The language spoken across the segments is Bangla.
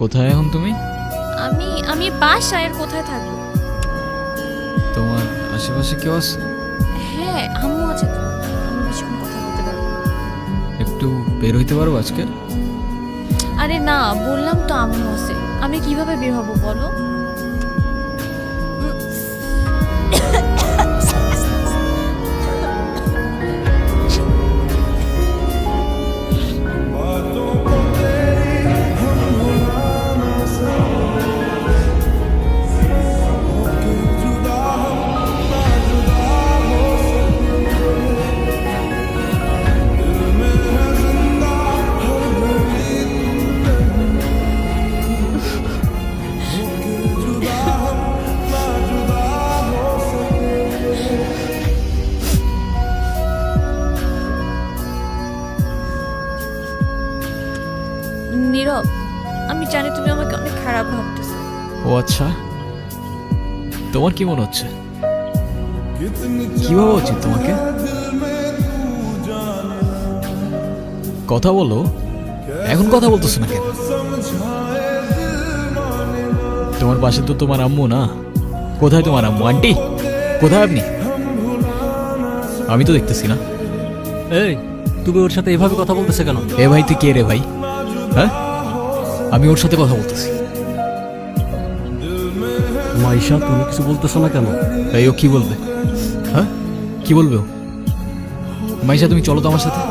কোথায় এখন তুমি? আমি আমি বাসায়, আর কোথায় থাকবো? তোমার আশেপাশে কেউ আছে? হ্যাঁ, আম্মু আছে তো। আমি বেশিক্ষণ কথা বলতে পারবো না। একটু বের হইতে পারবো আজকে? আরে না, বললাম তো আম্মু আছে। আমি কিভাবে বের হবো বলো? নীরব, আমি জানি তুমি আমাকে অনেক খারাপ ভাবতেছো। ও আচ্ছা, তোমার কি মনে হচ্ছে? কি ভাবা উচিত তোমাকে? কথা বলো। এখন কথা বলতেছো না কেন? তোমার পাশে তো তোমার আম্মু না। কোথায় তোমার আম্মু? আন্টি কোথায় আপনি? আমি তো দেখতেছি না। এই, তুমি ওর সাথে এভাবে কথা বলতেছে কেন? এ ভাই, তুই কে রে ভাই? হ্যাঁ, আমি ওর সাথে কথা বলতেছি। মাইশা, তুমি কিছু বলতেছো না কেন? এই, ও কি বলবে? হ্যাঁ, কি বলবে ও? মাইশা, তুমি চলো তো আমার সাথে।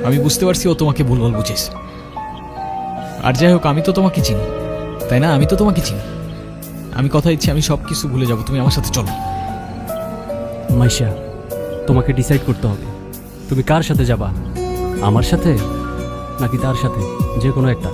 আমি বুঝতে পারছি ও তোমাকে ভুলভাল বুঝেছে। আর যাই হোক, আমি তো তোমাকে চিনি, তাই না? আমি তো তোমাকে চিনি। আমি কথা দিচ্ছি, আমি সব কিছু ভুলে যাবো। তুমি আমার সাথে চলো। মাইশা, তোমাকে ডিসাইড করতে হবে তুমি কার সাথে যাবা, আমার সাথে নাকি তার সাথে, যে কোনো একটা।